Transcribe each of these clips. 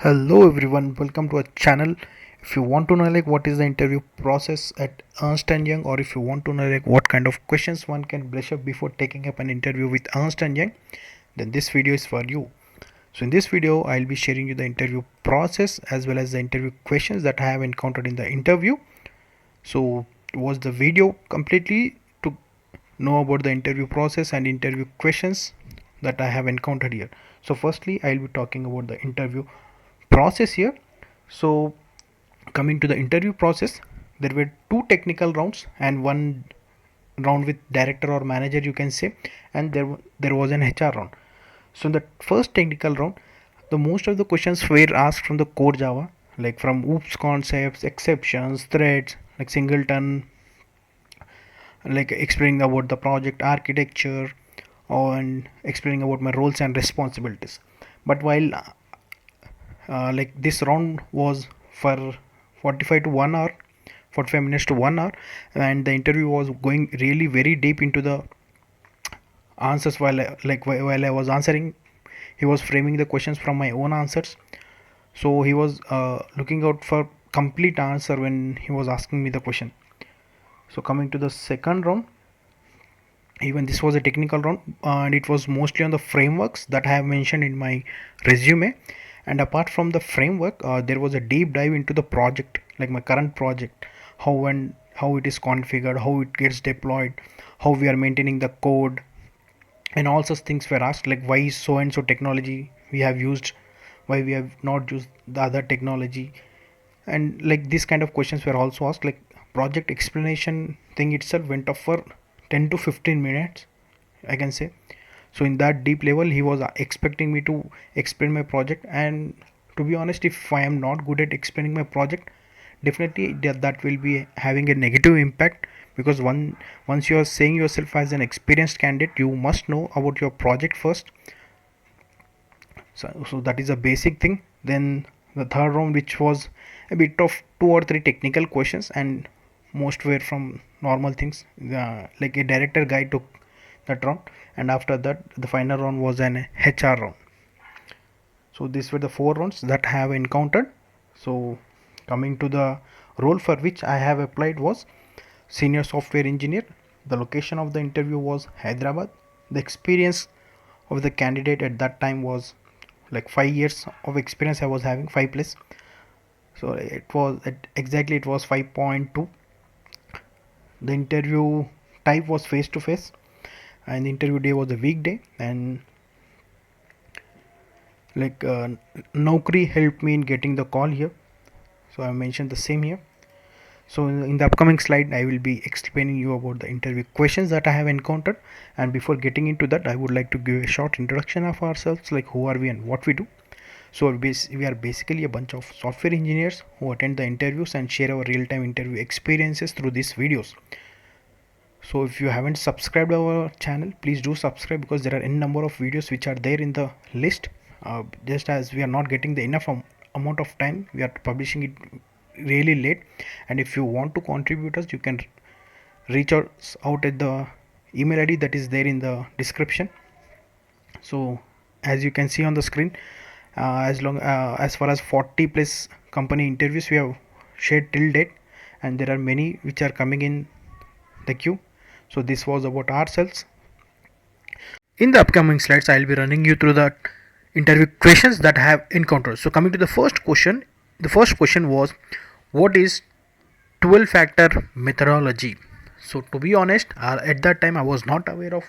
Hello everyone, welcome to our channel. If you want to know what is the interview process at Ernst and Young, or if you want to know what kind of questions one can brush up before taking up an interview with Ernst and Young, then this video is for you. So in this video I'll be sharing you the interview process as well as the interview questions that I have encountered in the interview. So watch the video completely to know about the interview process and interview questions that I have encountered here. So firstly I'll be talking about the interview process here. So coming to the interview process, there were two technical rounds and one round with director or manager, you can say, and there was an HR round. So in the first technical round, the most of the questions were asked from the core Java, like from oops concepts, exceptions, threads, like singleton, like explaining about the project architecture and explaining about my roles and responsibilities. But while like this round was for 45 to 1 hour, 45 minutes to 1 hour, and the interview was going really very deep into the answers. While I was answering, he was framing the questions from my own answers, so he was looking out for complete answer when he was asking me the question. So coming to the second round, even this was a technical round, and it was mostly on the frameworks that I have mentioned in my resume. And apart from the framework, there was a deep dive into the project, like my current project, how it is configured, how it gets deployed, how we are maintaining the code, and all such things were asked, like why so and so technology we have used, why we have not used the other technology, and like this kind of questions were also asked. Like project explanation thing itself went off for 10 to 15 minutes, I can say. So in that deep level he was expecting me to explain my project, and to be honest, if I am not good at explaining my project, definitely that will be having a negative impact, because once you are saying yourself as an experienced candidate, you must know about your project first. So that is a basic thing. Then the third round, which was a bit of two or three technical questions, and most were from normal things, like a director guy took that round, and after that the final round was an HR round. So these were the four rounds that I have encountered. So coming to the role for which I have applied was senior software engineer. The location of the interview was Hyderabad. The experience of the candidate at that time was like 5 years of experience I was having, 5 plus. So it was 5.2. The interview type was face to face, and the interview day was a weekday, and like Naukri helped me in getting the call here, so I mentioned the same here. So in the upcoming slide I will be explaining you about the interview questions that I have encountered, and before getting into that I would like to give a short introduction of ourselves, like who are we and what we do. So we are basically a bunch of software engineers who attend the interviews and share our real-time interview experiences through these videos. So if you haven't subscribed our channel, please do subscribe, because there are n number of videos which are there in the list. Just as we are not getting the enough amount of time, we are publishing it really late. And if you want to contribute us, you can reach out at the email ID that is there in the description. So as you can see on the screen, as far as 40 plus company interviews we have shared till date, and there are many which are coming in the queue. So this was about ourselves. In the upcoming slides I will be running you through the interview questions that I have encountered. So coming to the first question, the first question was, what is 12 factor methodology? So to be honest, at that time I was not aware of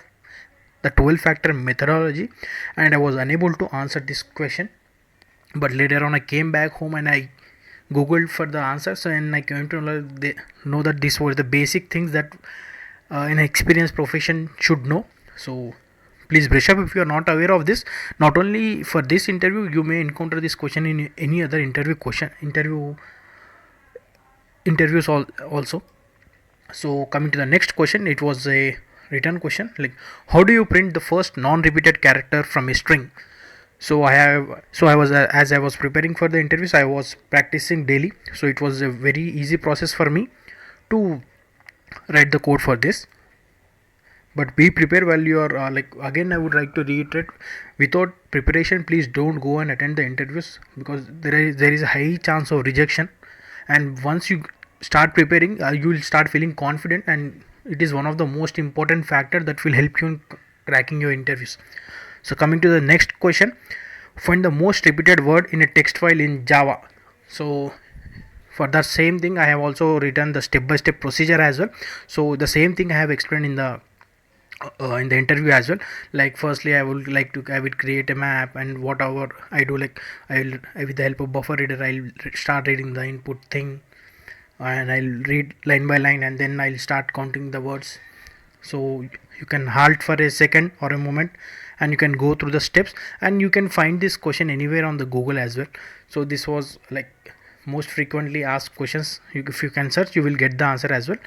the 12 factor methodology, and I was unable to answer this question. But later on I came back home and I googled for the answers, and I came to know that these were the basic things that an experienced profession should know. So please brush up if you are not aware of this. Not only for this interview, you may encounter this question in any other interviews also. So coming to the next question, it was a written question, like how do you print the first non-repeated character from a string? So I was as I was preparing for the interviews, I was practicing daily, so it was a very easy process for me to write the code for this. But be prepared while you are again I would like to reiterate, without preparation please don't go and attend the interviews, because there is a high chance of rejection. And once you start preparing, you will start feeling confident, and it is one of the most important factor that will help you in cracking your interviews. So coming to the next question, find the most repeated word in a text file in Java. So for the same thing I have also written the step by step procedure as well. So the same thing I have explained in the interview as well. Like firstly I will create a map, and whatever I do, like with the help of buffer reader I'll start reading the input thing, and I'll read line by line, and then I'll start counting the words. So you can halt for a second or a moment, and you can go through the steps, and you can find this question anywhere on the Google as well. So this was like most frequently asked questions. If you can search, you will get the answer as well,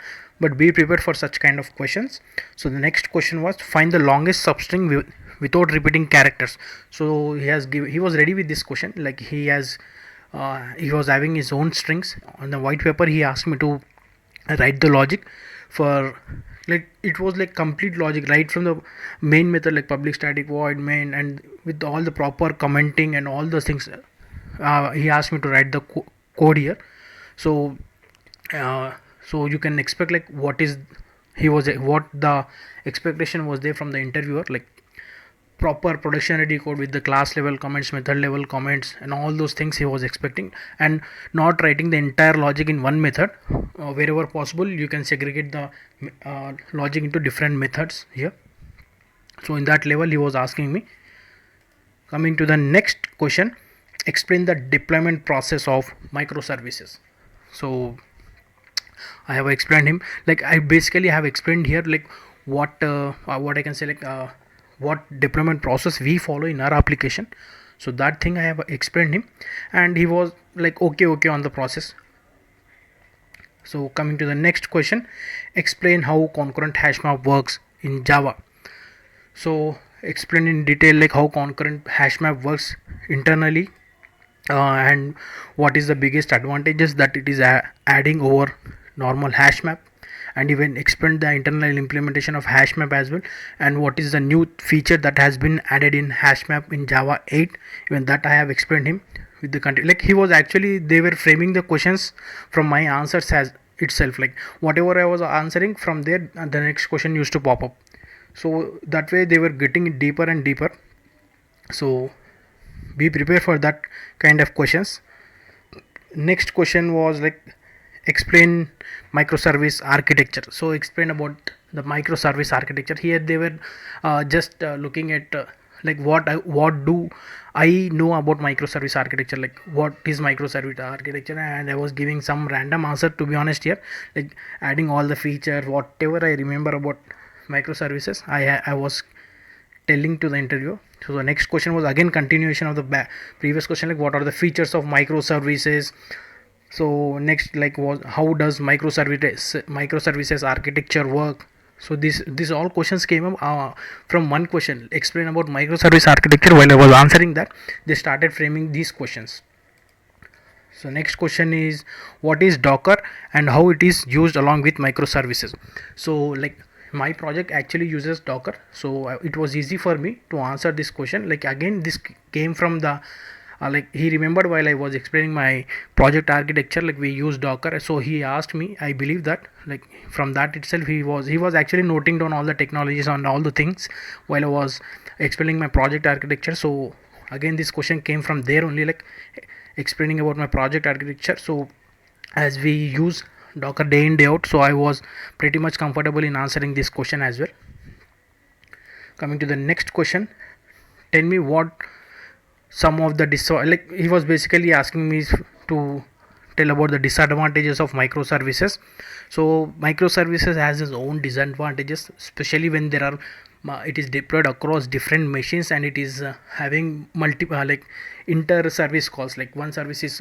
but be prepared for such kind of questions. So the next question was, find the longest substring without repeating characters. So he was ready with this question, like he was having his own strings on the white paper. He asked me to write the logic for, like it was like complete logic right from the main method, like public static void main, and with all the proper commenting and all those things. He asked me to write the code here. So so you can expect like what the expectation was there from the interviewer, like proper production ready code with the class level comments, method level comments, and all those things he was expecting, and not writing the entire logic in one method. Wherever possible you can segregate the logic into different methods here. So in that level he was asking me. Coming to the next question, explain the deployment process of microservices. So I have explained him, like I basically have explained here like what I can say, like what deployment process we follow in our application. So that thing I have explained him, and he was like okay on the process. So coming to the next question, explain how concurrent hash map works in Java. So explain in detail like how concurrent hash map works internally, and what is the biggest advantages that it is adding over normal hash map, and even explain the internal implementation of hash map as well, and what is the new feature that has been added in hash map in Java 8. Even that I have explained him with the country, like he was actually, they were framing the questions from my answers as itself, like whatever I was answering from there, the next question used to pop up. So that way they were getting deeper and deeper. So be prepared for that kind of questions. Next question was like, explain microservice architecture. So explain about the microservice architecture. Here they were just looking at like what do I know about microservice architecture, like what is microservice architecture, and I was giving some random answer, to be honest here, like adding all the features whatever I remember about microservices. I was telling to the interview. So the next question was again continuation of the previous question, like what are the features of microservices. So next like was, how does microservices architecture work. So this all questions came up from one question, explain about microservice architecture. While I was answering that, they started framing these questions. So next question is, what is Docker and how it is used along with microservices. So like my project actually uses Docker, so it was easy for me to answer this question. Like again this came from the like he remembered while I was explaining my project architecture, like we use Docker. So he asked me, I believe that like from that itself he was actually noting down all the technologies and all the things while I was explaining my project architecture. So again this question came from there only, like explaining about my project architecture. So as we use Docker day in day out, so I was pretty much comfortable in answering this question as well. Coming to the next question, tell me what some of the like he was basically asking me to tell about the disadvantages of microservices. So microservices has its own disadvantages, especially when there are it is deployed across different machines, and it is having multiple like inter service calls, like one service is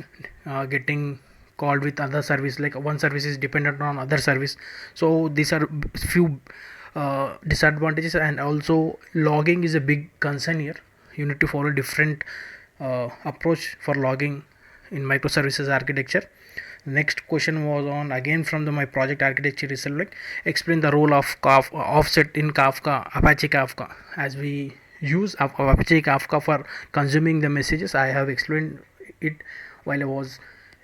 getting called with other service, like one service is dependent on other service. So these are few disadvantages, and also logging is a big concern here. You need to follow different approach for logging in microservices architecture. Next question was on again from my project architecture itself, like explain the role of offset in Kafka, Apache Kafka, as we use Apache Kafka for consuming the messages. I have explained it while I was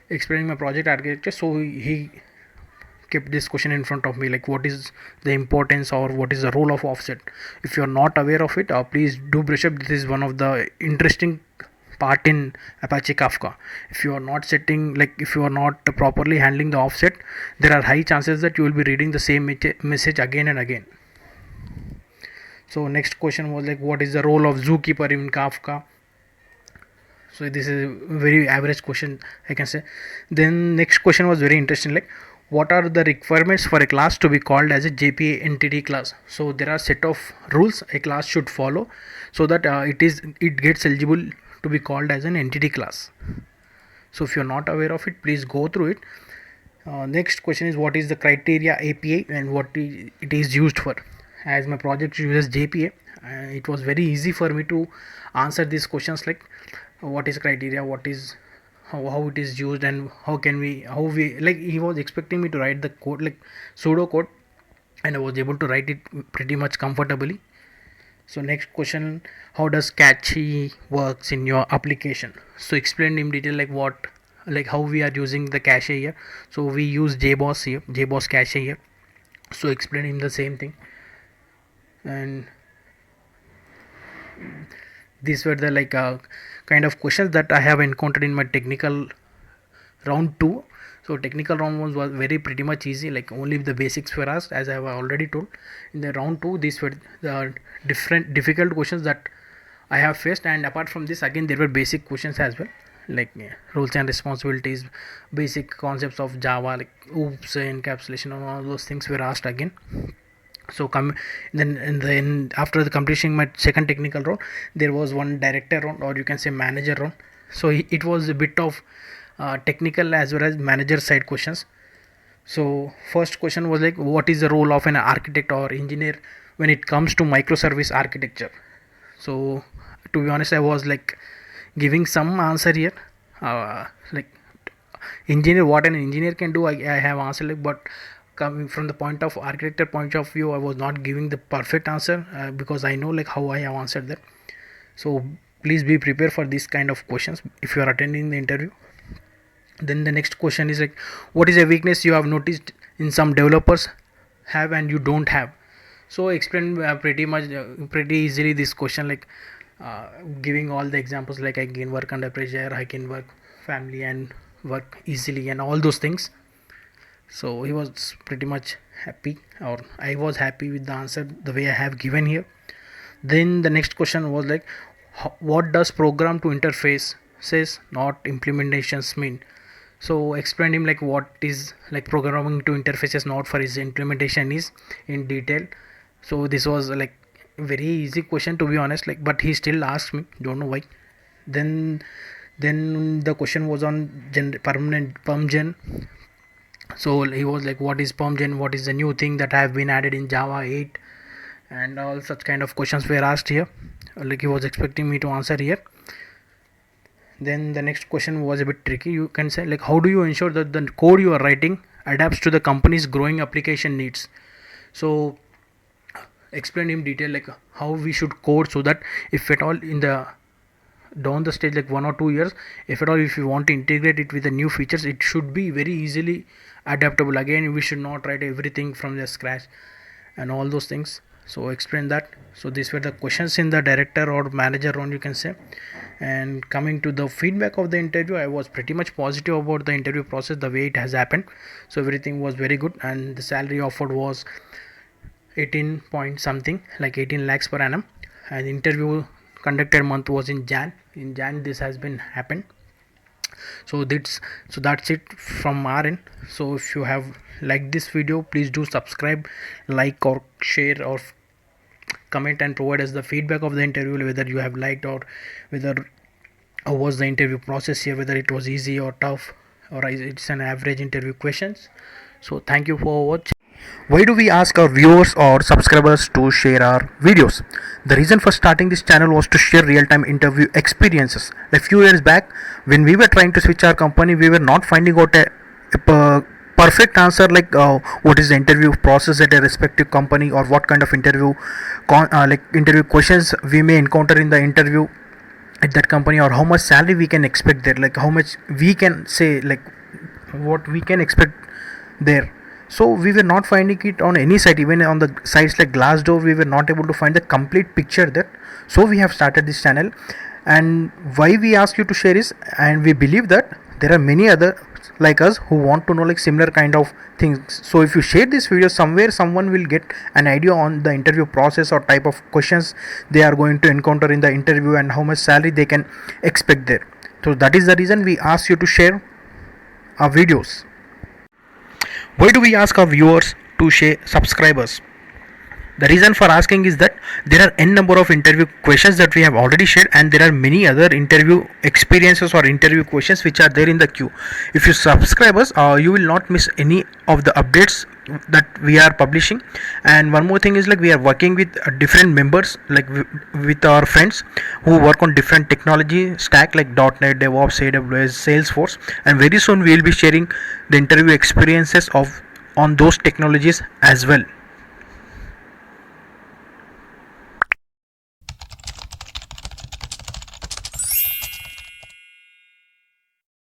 explaining my project architecture. So he kept this question in front of me, like what is the importance or what is the role of offset. If you are not aware of it, please do brush up. This is one of the interesting part in Apache Kafka. If you are not setting, like if you are not properly handling the offset, there are high chances that you will be reading the same message again and again. So next question was like what is the role of Zookeeper in Kafka. So this is a very average question, I can say. Then next question was very interesting, like what are the requirements for a class to be called as a JPA entity class. So there are set of rules a class should follow so that it gets eligible to be called as an entity class. So if you're not aware of it, please go through it. Next question is what is the criteria API and what it is used for. As my project uses JPA, it was very easy for me to answer these questions, like what is criteria, what is how it is used, and how we like he was expecting me to write the code like pseudo code, and I was able to write it pretty much comfortably. So next question, how does cache works in your application. So explain in detail like how we are using the cache here. So we use JBoss cache here. So explain him the same thing. And these were the kind of questions that I have encountered in my technical round 2. So technical round was very pretty much easy, like only the basics were asked, as I have already told. In the round 2, these were the different difficult questions that I have faced, and apart from this, again there were basic questions as well, like roles and responsibilities, basic concepts of Java, like oops, encapsulation, and all those things were asked again. So then after the completing my second technical round, there was one director round, or you can say manager round. So it was a bit of technical as well as manager side questions. So first question was like what is the role of an architect or engineer when it comes to microservice architecture. So to be honest, I was like giving some answer here, like engineer, what an engineer can do, I have answered, like, but coming from the point of architecture point of view, I was not giving the perfect answer, because I know like how I have answered that. So please be prepared for this kind of questions if you are attending the interview. Then the next question is like what is a weakness you have noticed in some developers have and you don't have. So explain pretty easily this question, like giving all the examples, like I can work under pressure, I can work family and work easily, and all those things. So he was pretty much happy, or I was happy with the answer the way I have given here. Then the next question was like what does program to interface says not implementations mean. So explain him like what is like programming to interfaces not for his implementation is in detail. So this was like very easy question, to be honest, like, but he still asked me, don't know why. Then the question was on PermGen. So he was like what is PermGen, what is the new thing that have been added in Java 8, and all such kind of questions were asked here, like he was expecting me to answer here. Then the next question was a bit tricky, you can say, like how do you ensure that the code you are writing adapts to the company's growing application needs. So explain in detail like how we should code so that if at all in the down the stage like 1 or 2 years, if at all if you want to integrate it with the new features, it should be very easily adaptable. Again, we should not write everything from the scratch and all those things. So explain that. So these were the questions in the director or manager round, you can say. And coming to the feedback of the interview, I was pretty much positive about the interview process, the way it has happened. So everything was very good, and the salary offered was 18 point something, like 18 lakhs per annum, and the interview conducted month was in Jan this has been happened. So that's it from our end. So if you have liked this video, please do subscribe, like or share or comment, and provide us the feedback of the interview, whether you have liked or whether how was the interview process here, whether it was easy or tough, or it's an average interview questions. So thank you for watching. Why do we ask our viewers or subscribers to share our videos? The reason for starting this channel was to share real-time interview experiences. A few years back, when we were trying to switch our company, we were not finding out a perfect answer like what is the interview process at a respective company, or what kind of interview like interview questions we may encounter in the interview at that company, or how much salary we can expect there, like how much we can say, like what we can expect there. So we were not finding it on any site, even on the sites like Glassdoor we were not able to find the complete picture there. So we have started this channel, and why we ask you to share is, and we believe that there are many other like us who want to know like similar kind of things. So if you share this video somewhere, someone will get an idea on the interview process or type of questions they are going to encounter in the interview, and how much salary they can expect there. So that is the reason we ask you to share our videos. Why do we ask our viewers to share subscribers? The reason for asking is that there are n number of interview questions that we have already shared, and there are many other interview experiences or interview questions which are there in the queue. If you subscribe us, you will not miss any of the updates that we are publishing. And one more thing is like we are working with different members, like with our friends who work on different technology stack like .NET, DevOps, AWS, Salesforce, and very soon we will be sharing the interview experiences of on those technologies as well.